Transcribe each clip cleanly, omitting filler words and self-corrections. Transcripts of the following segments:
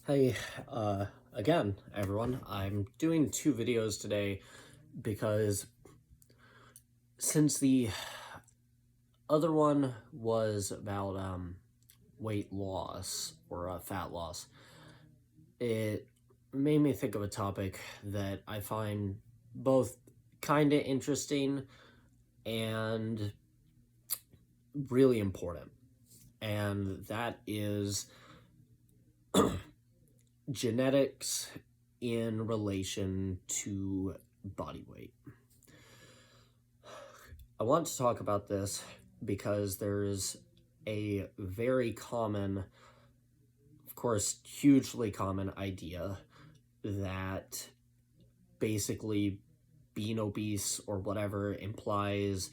Hey, again, everyone. I'm doing two videos today because since the other one was about weight loss or fat loss, it made me think of a topic that I find both kind of interesting and really important, and that is genetics in relation to body weight. I want to talk about this because there's a very common, of course, hugely common idea that basically being obese or whatever implies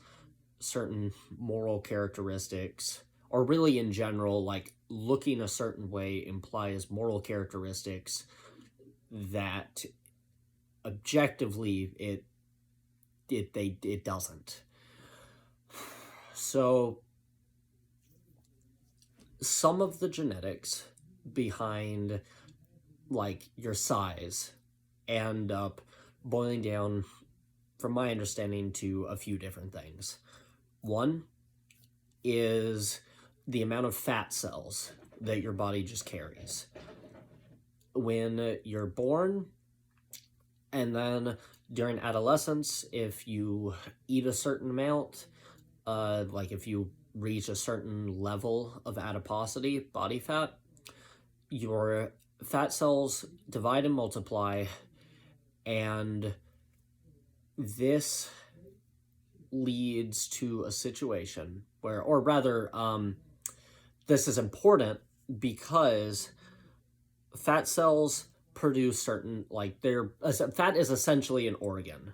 certain moral characteristics, or really in general, like looking a certain way implies moral characteristics that objectively it doesn't. So some of the genetics behind like your size end up boiling down, from my understanding, to a few different things. One is the amount of fat cells that your body just carries. When you're born, and then during adolescence, if you eat a certain amount, like if you reach a certain level of adiposity, body fat, your fat cells divide and multiply, and this leads to a situation where, or rather, this is important because fat cells produce certain, like, fat is essentially an organ.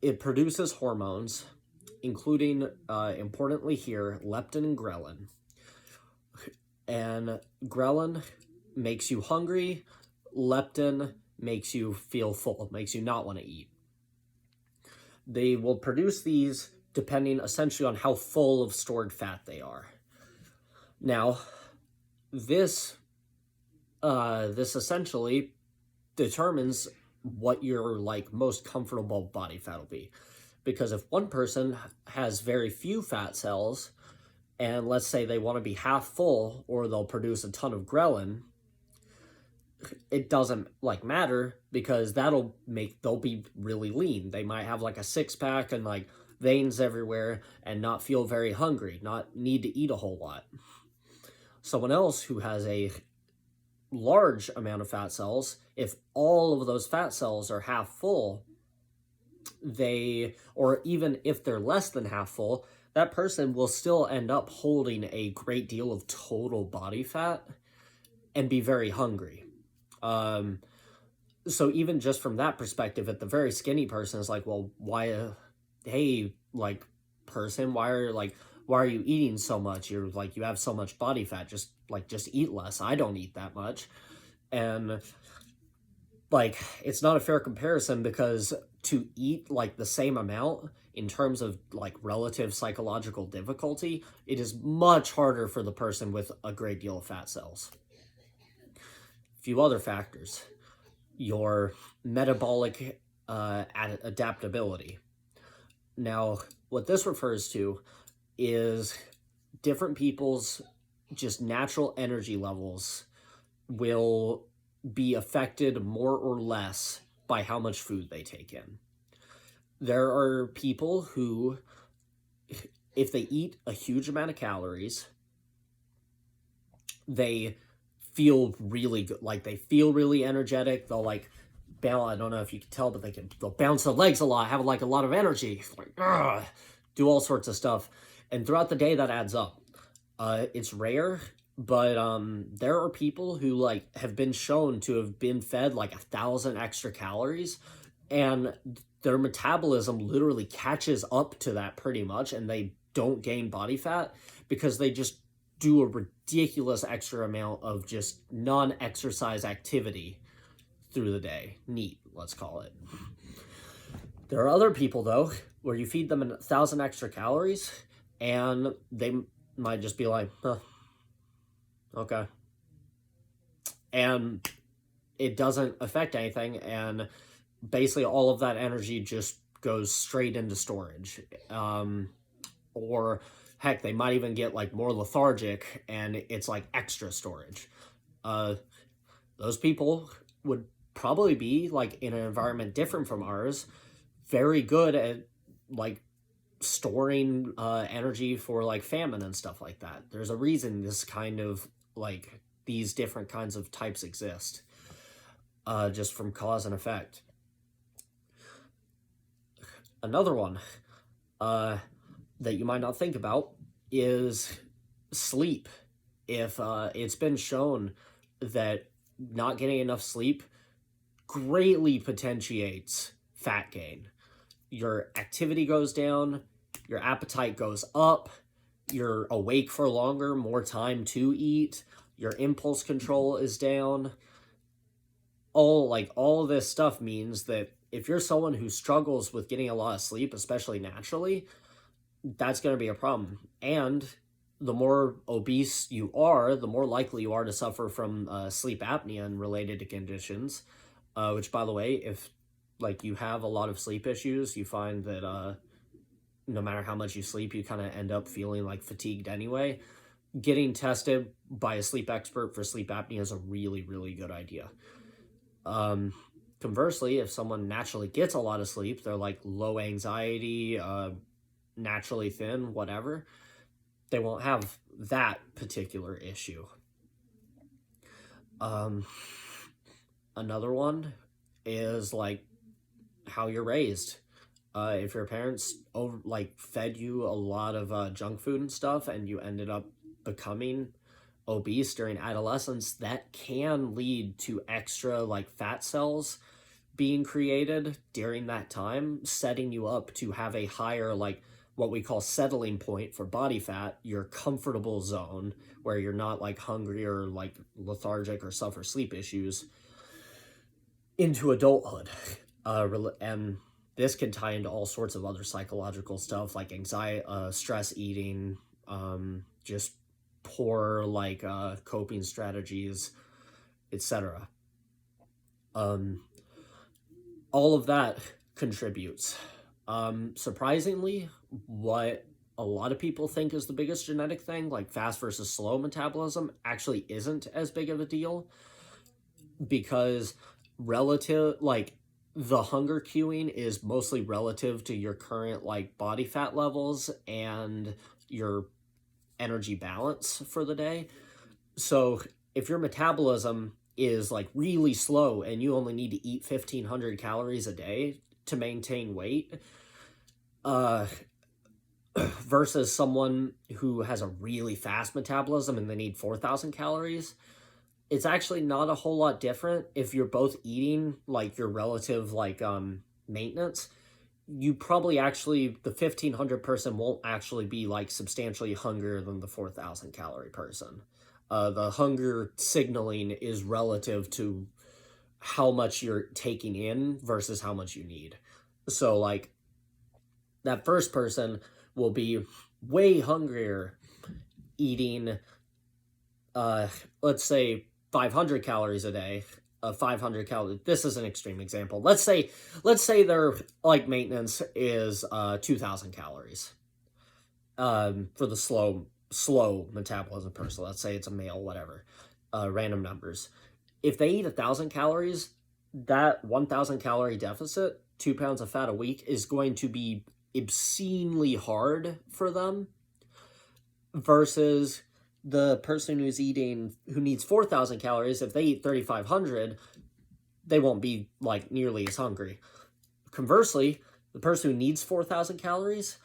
It produces hormones, including, importantly here, leptin and ghrelin. And ghrelin makes you hungry, leptin makes you feel full, makes you not want to eat. They will produce these depending essentially on how full of stored fat they are. Now, this essentially determines what your like most comfortable body fat will be. Because if one person has very few fat cells, and let's say they want to be half full, or they'll produce a ton of ghrelin, it doesn't like matter because they'll be really lean. They might have like a six-pack and like veins everywhere and not feel very hungry, not need to eat a whole lot. Someone else who has a large amount of fat cells, if all of those fat cells are half full, or even if they're less than half full, that person will still end up holding a great deal of total body fat and be very hungry. So even just from that perspective, if the very skinny person is like, well, why, hey, like, person, why are you eating so much? You're like, you have so much body fat, just eat less. I don't eat that much. And like, it's not a fair comparison because to eat like the same amount in terms of like relative psychological difficulty, it is much harder for the person with a great deal of fat cells. A few other factors: your metabolic adaptability. Now, what this refers to is different people's just natural energy levels will be affected more or less by how much food they take in. There are people who, if they eat a huge amount of calories, they feel really good. Like, they feel really energetic. They'll like bounce. I don't know if you can tell, but they'll bounce their legs a lot, have like a lot of energy, like do all sorts of stuff, and throughout the day that adds up. It's rare, but there are people who like have been shown to have been fed like 1,000 extra calories, and their metabolism literally catches up to that pretty much, and they don't gain body fat because they just do a ridiculous extra amount of just non-exercise activity through the day. Neat, let's call it. There are other people, though, where you feed them 1,000 extra calories, and they might just be like, huh, Okay. And it doesn't affect anything, and basically all of that energy just goes straight into storage. Or heck, they might even get like more lethargic and it's like extra storage. Uh, those people would probably be like in an environment different from ours, very good at like storing energy for like famine and stuff like that. There's a reason this kind of like these different kinds of types exist, just from cause and effect. Another one uh, that you might not think about is sleep. If it's been shown that not getting enough sleep greatly potentiates fat gain. Your activity goes down, your appetite goes up, you're awake for longer, more time to eat, your impulse control is down. All of this stuff means that if you're someone who struggles with getting a lot of sleep, especially naturally, that's going to be a problem. And the more obese you are, the more likely you are to suffer from sleep apnea and related conditions. Which, by the way, if like you have a lot of sleep issues, you find that no matter how much you sleep, you kind of end up feeling like fatigued anyway. Getting tested by a sleep expert for sleep apnea is a really, really good idea. Um, Conversely, if someone naturally gets a lot of sleep, they're like low anxiety, naturally thin, whatever, they won't have that particular issue. Um, Another one is like how you're raised. If your parents fed you a lot of junk food and stuff, and you ended up becoming obese during adolescence, that can lead to extra like fat cells being created during that time, setting you up to have a higher like what we call settling point for body fat, your comfortable zone where you're not like hungry or like lethargic or suffer sleep issues into adulthood. And this can tie into all sorts of other psychological stuff like anxiety, stress eating, just poor like coping strategies, etc. All of that contributes. Surprisingly, what a lot of people think is the biggest genetic thing, like fast versus slow metabolism, actually isn't as big of a deal, because relative like the hunger cueing is mostly relative to your current like body fat levels and your energy balance for the day. So if your metabolism is like really slow and you only need to eat 1,500 calories a day to maintain weight, versus someone who has a really fast metabolism and they need 4,000 calories, it's actually not a whole lot different if you're both eating like your relative like maintenance. You probably actually, the 1,500 person won't actually be like substantially hungrier than the 4,000 calorie person. The hunger signaling is relative to how much you're taking in versus how much you need. So like that first person will be way hungrier eating let's say 500 calories a day. 500 calories, this is an extreme example. Let's say their like maintenance is 2,000 calories for the slow metabolism person. Let's say it's a male, whatever, random numbers. If they eat 1,000 calories, that 1,000 calorie deficit, 2 pounds of fat a week, is going to be obscenely hard for them, versus the person who needs 4,000 calories. If they eat 3,500, they won't be like nearly as hungry. Conversely, the person who needs 4,000 calories,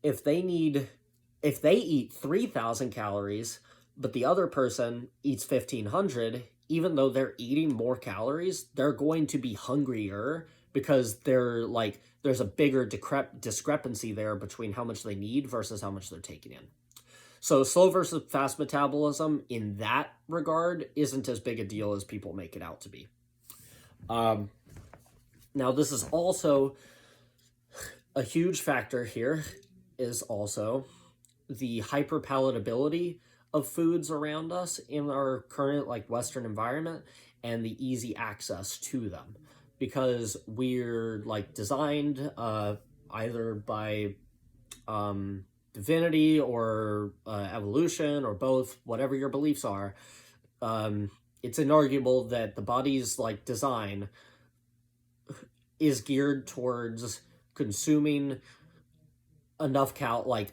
if they eat 3,000 calories, but the other person eats 1,500, even though they're eating more calories, they're going to be hungrier because there's a bigger discrepancy there between how much they need versus how much they're taking in. So slow versus fast metabolism in that regard isn't as big a deal as people make it out to be. Now, this is also a huge factor here, is also the hyperpalatability of foods around us in our current like Western environment and the easy access to them, because we're like designed either by divinity or evolution or both, whatever your beliefs are. It's inarguable that the body's like design is geared towards consuming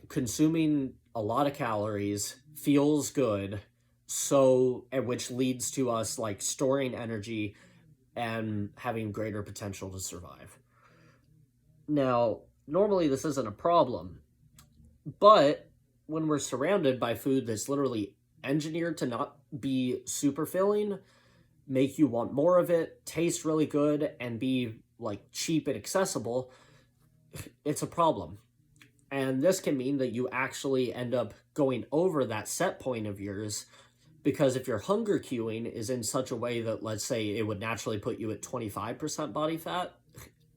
consuming a lot of calories feels good, so, and which leads to us like storing energy and having greater potential to survive. Now, normally this isn't a problem, but when we're surrounded by food that's literally engineered to not be super filling, make you want more of it, taste really good, and be like cheap and accessible, it's a problem. And this can mean that you actually end up going over that set point of yours, because if your hunger cueing is in such a way that, let's say, it would naturally put you at 25% body fat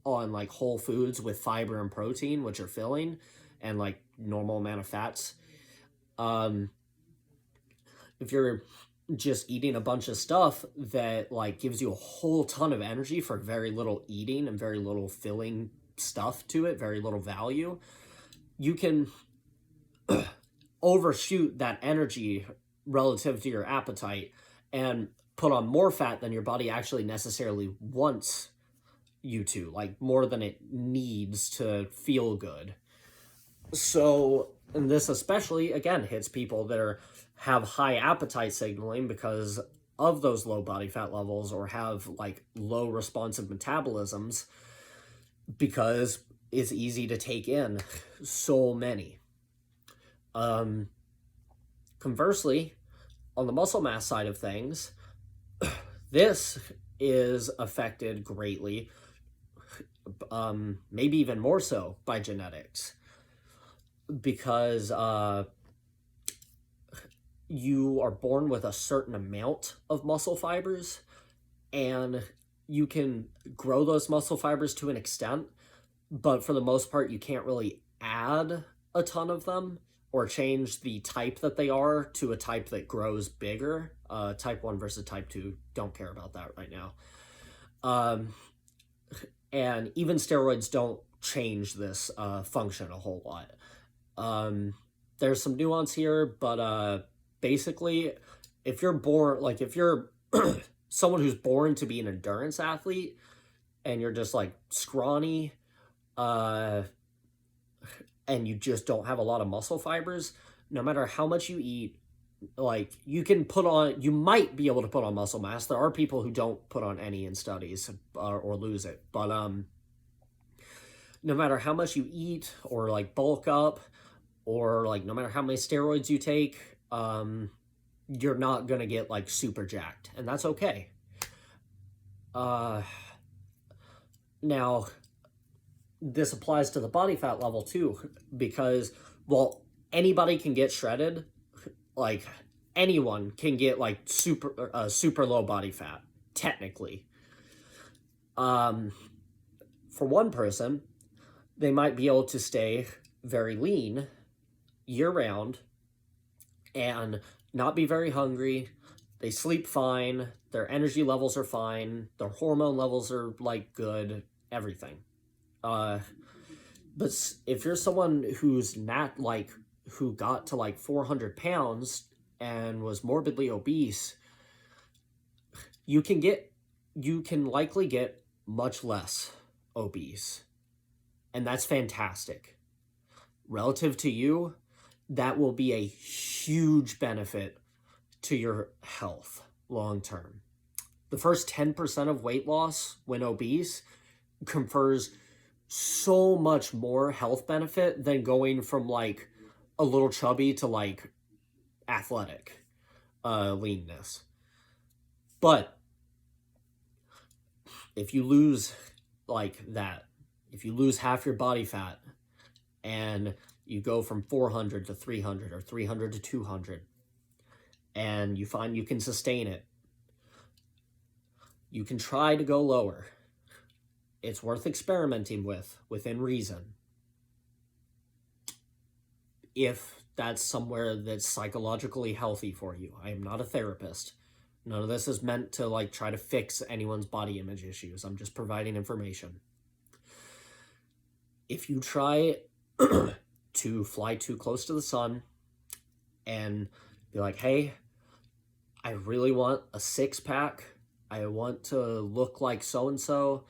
on like whole foods with fiber and protein, which are filling, and like normal amount of fats. If you're just eating a bunch of stuff that like gives you a whole ton of energy for very little eating and very little filling stuff to it, very little value, you can overshoot that energy relative to your appetite and put on more fat than your body actually necessarily wants you to, like more than it needs to feel good. So, and this especially, again, hits people that have high appetite signaling because of those low body fat levels, or have like low responsive metabolisms, because it's easy to take in so many. Conversely, on the muscle mass side of things, this is affected greatly, maybe even more so, by genetics, because you are born with a certain amount of muscle fibers, and you can grow those muscle fibers to an extent, but for the most part, you can't really add a ton of them or change the type that they are to a type that grows bigger. Type 1 versus type 2, don't care about that right now. And even steroids don't change this function a whole lot. There's some nuance here, but basically, if you're born, like if you're someone who's born to be an endurance athlete and you're just like scrawny, and you just don't have a lot of muscle fibers, no matter how much you eat, like you might be able to put on muscle mass. There are people who don't put on any in studies or lose it, but no matter how much you eat or like bulk up, or like no matter how many steroids you take, you're not gonna get like super jacked, and that's okay. Now, this applies to the body fat level too, because, well, anybody can get shredded. Like anyone can get like super low body fat, technically. For one person, they might be able to stay very lean year round and not be very hungry. They sleep fine, their energy levels are fine, their hormone levels are like good, everything. But if you're someone who's not like, who got to like 400 pounds and was morbidly obese, you can likely get much less obese. And that's fantastic. Relative to you, that will be a huge benefit to your health long term. The first 10% of weight loss when obese confers so much more health benefit than going from like a little chubby to like athletic leanness. But if you lose like that, if you lose half your body fat and you go from 400 to 300 or 300 to 200, and you find you can sustain it, you can try to go lower. It's worth experimenting with, within reason. If that's somewhere that's psychologically healthy for you. I am not a therapist. None of this is meant to like try to fix anyone's body image issues. I'm just providing information. If you try to fly too close to the sun and be like, hey, I really want a six-pack, I want to look like so-and-so,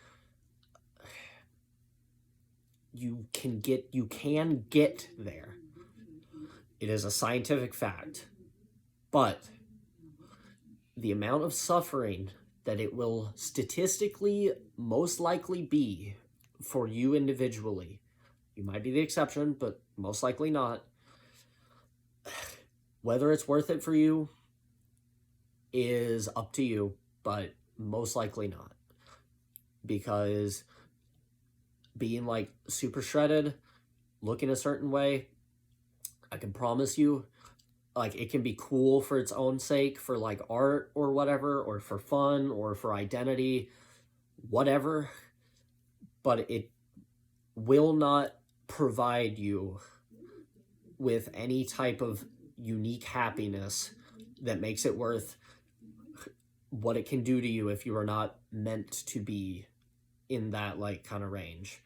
you can get there. It is a scientific fact. But the amount of suffering that it will statistically most likely be for you individually, you might be the exception, but most likely not, whether it's worth it for you is up to you, but most likely not. Because being like super shredded, looking a certain way, I can promise you, like, it can be cool for its own sake, for like art or whatever, or for fun or for identity, whatever, but it will not provide you with any type of unique happiness that makes it worth what it can do to you if you are not meant to be in that like kind of range.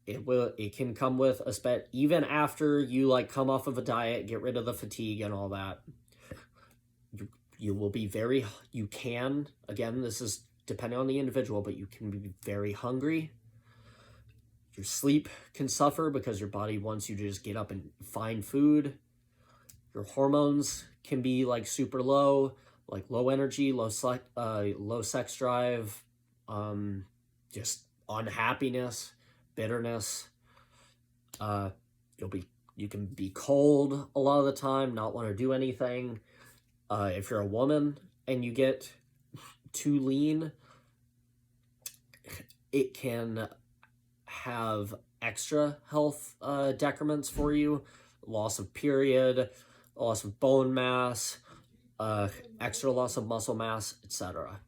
It can come with even after you like come off of a diet, get rid of the fatigue and all that, you will be you can, again, this is depending on the individual, but you can be very hungry. Your sleep can suffer because your body wants you to just get up and find food. Your hormones can be like super low, like low energy, low sex drive, just unhappiness, bitterness. You can be cold a lot of the time, not want to do anything. If you're a woman and you get too lean, it can have extra health decrements for you: loss of period, loss of bone mass, extra loss of muscle mass, etc.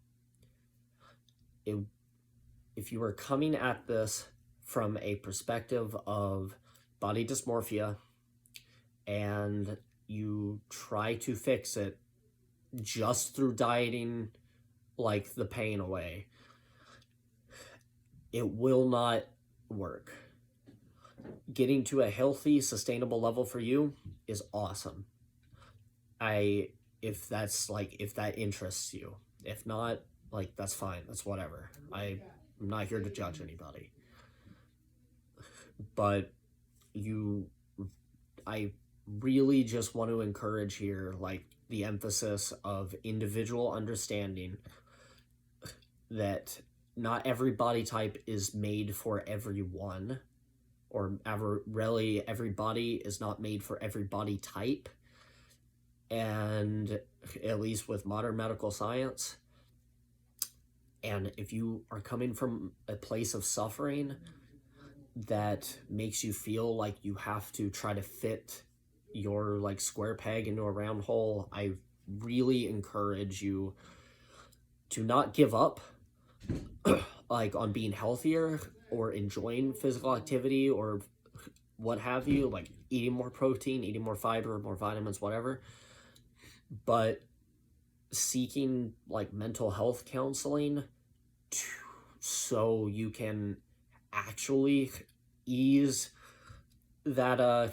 If you are coming at this from a perspective of body dysmorphia and you try to fix it just through dieting like the pain away, it will not work. Getting to a healthy, sustainable level for you is awesome. If that interests you. If not, like, that's fine. That's whatever. I'm not here to judge anybody. But I really just want to encourage here, like, the emphasis of individual understanding that not every body type is made for everyone, or really every body is not made for every body type. And at least with modern medical science, and if you are coming from a place of suffering that makes you feel like you have to try to fit your like square peg into a round hole, I really encourage you to not give up like on being healthier or enjoying physical activity or what have you, like eating more protein, eating more fiber, more vitamins, whatever, but seeking like mental health counseling so you can actually ease that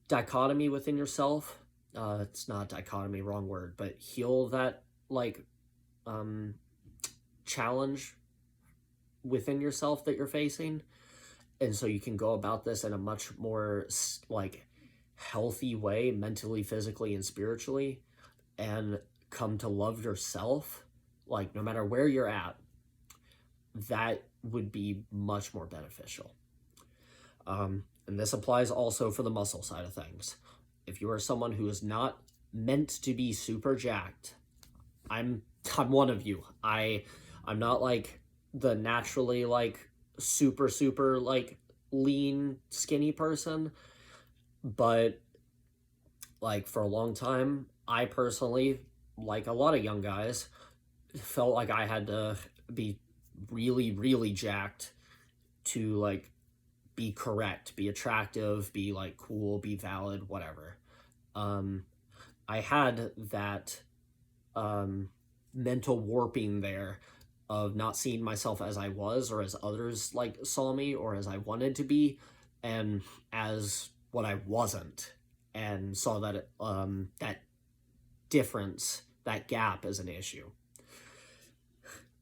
dichotomy within yourself. It's not dichotomy, wrong word, but heal that like challenge within yourself that you're facing, and so you can go about this in a much more like healthy way, mentally, physically, and spiritually, and come to love yourself, like no matter where you're at. That would be much more beneficial. And this applies also for the muscle side of things. If you are someone who is not meant to be super jacked, I'm one of you. I'm not like the naturally like super like lean skinny person, but like for a long time I personally, like a lot of young guys, felt like I had to be really jacked to like be correct, be attractive, be like cool, be valid, whatever. Um, I had that mental warping there of not seeing myself as I was or as others like saw me or as I wanted to be and as what I wasn't, and saw that that difference, that gap as an issue.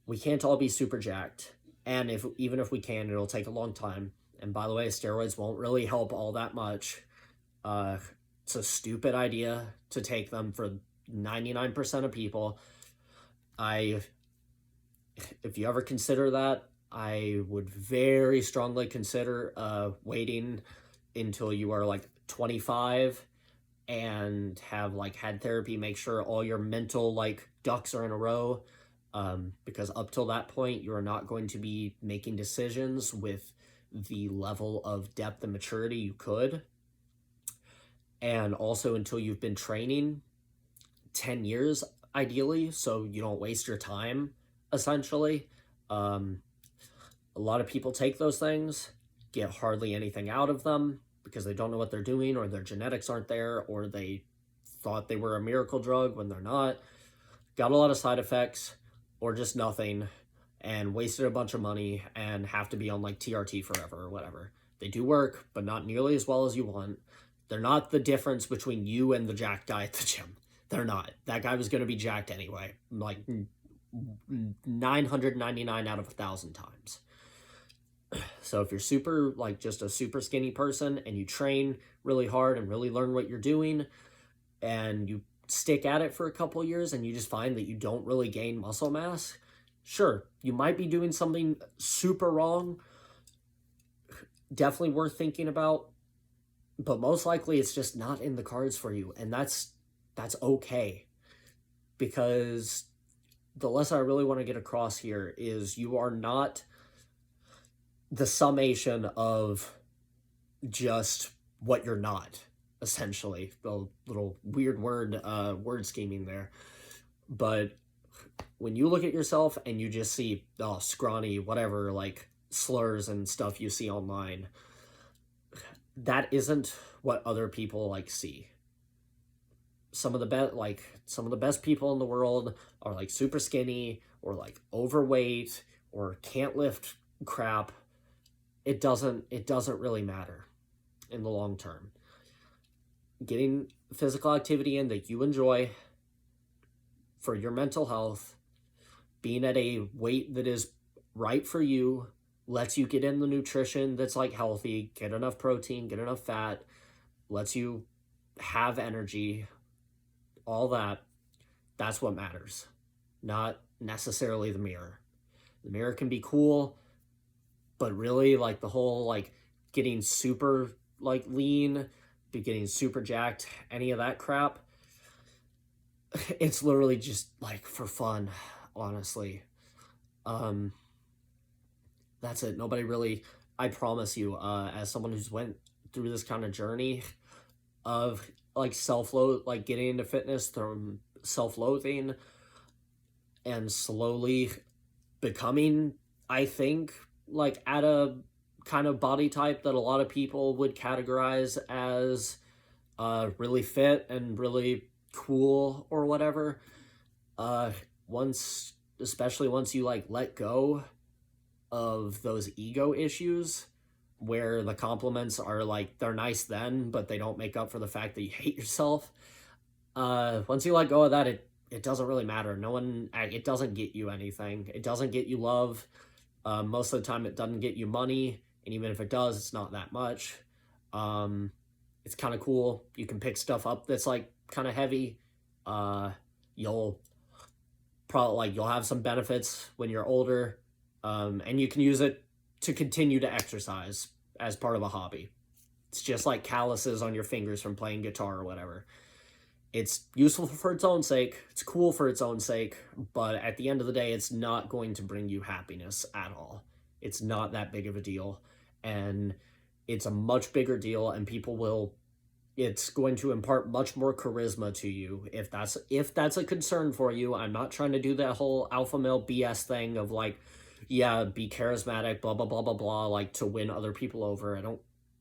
We can't all be super jacked, and if even if we can, it'll take a long time. And by the way, steroids won't really help all that much. uh it's a stupid idea to take them for 99% of people. I If you ever consider that, I would very strongly consider waiting until you are like 25 and have like had therapy. Make sure all your mental like ducks are in a row, because up till that point you are not going to be making decisions with the level of depth and maturity you could. And also until you've been training 10 years ideally, so you don't waste your time essentially. um, a lot of people take those things, get hardly anything out of them because they don't know what they're doing, or their genetics aren't there, or they thought they were a miracle drug when they're not, got a lot of side effects, or just nothing, and wasted a bunch of money and have to be on like TRT forever or whatever. They do work, but not nearly as well as you want. They're not the difference between you and the jacked guy at the gym. They're not. That guy was going to be jacked anyway, like 999 out of 1,000 times. So if you're super, like just a super skinny person and you train really hard and really learn what you're doing and you stick at it for a couple years and you just find that you don't really gain muscle mass, sure, you might be doing something super wrong. Definitely worth thinking about, but most likely it's just not in the cards for you, and that's okay. Because the lesson I really want to get across here is you are not the summation of just what you're not, essentially. The little weird word scheming there. But when you look at yourself and you just see scrawny, whatever, like slurs and stuff you see online, that isn't what other people like see. Some of the best people in the world are like super skinny or like overweight or can't lift crap. It doesn't really matter in the long term. Getting physical activity in that you enjoy for your mental health, being at a weight that is right for you, lets you get in the nutrition that's like healthy, get enough protein, get enough fat, lets you have energy, all that's what matters. Not necessarily the mirror. The mirror can be cool, but really like the whole like getting super like lean, be getting super jacked, any of that crap, it's literally just like for fun, honestly. um that's it. Nobody really, I promise you, as someone who's went through this kind of journey of like self-loathe, like getting into fitness from self-loathing and slowly becoming, I think, like at a kind of body type that a lot of people would categorize as really fit and really cool or whatever. Once, especially once you like let go of those ego issues where the compliments are like they're nice then, but they don't make up for the fact that you hate yourself. Once you let go of that, it doesn't really matter. No one, it doesn't get you anything. It doesn't get you love. Most of the time, it doesn't get you money, and even if it does, it's not that much. It's kind of cool. You can pick stuff up that's like kind of heavy. You'll probably you'll have some benefits when you're older, and you can use it to continue to exercise as part of a hobby. It's just like calluses on your fingers from playing guitar or whatever. It's useful for its own sake. It's cool for its own sake, but at the end of the day, it's not going to bring you happiness at all. It's not that big of a deal, and it's a much bigger deal, and it's going to impart much more charisma to you if that's a concern for you. I'm not trying to do that whole alpha male BS thing of like, yeah, be charismatic, blah, blah, blah, blah, blah, like to win other people over.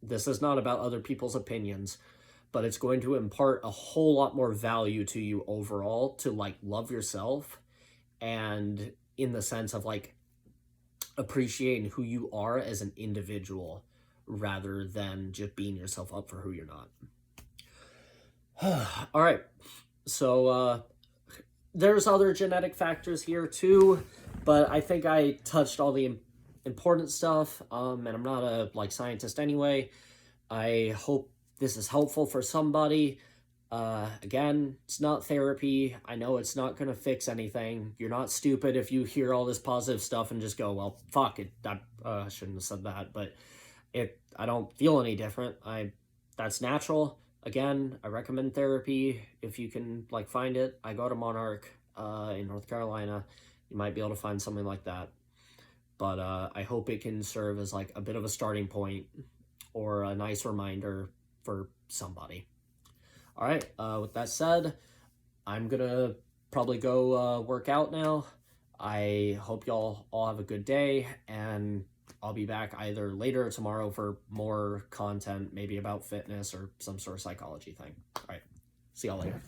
This is not about other people's opinions, but it's going to impart a whole lot more value to you overall to like love yourself, and in the sense of like appreciating who you are as an individual rather than just beating yourself up for who you're not. All right. So there's other genetic factors here too, but I think I touched all the important stuff. And I'm not a like scientist anyway. I hope this is helpful for somebody. Again, it's not therapy. I know it's not going to fix anything. You're not stupid if you hear all this positive stuff and just go, well, fuck it. I shouldn't have said that, but I don't feel any different. That's natural. Again, I recommend therapy if you can like find it. I go to Monarch in North Carolina. You might be able to find something like that. But I hope it can serve as like a bit of a starting point or a nice reminder for somebody. All right, with that said, I'm gonna probably go work out now. I hope y'all all have a good day, and I'll be back either later or tomorrow for more content, maybe about fitness or some sort of psychology thing. All right, see y'all later.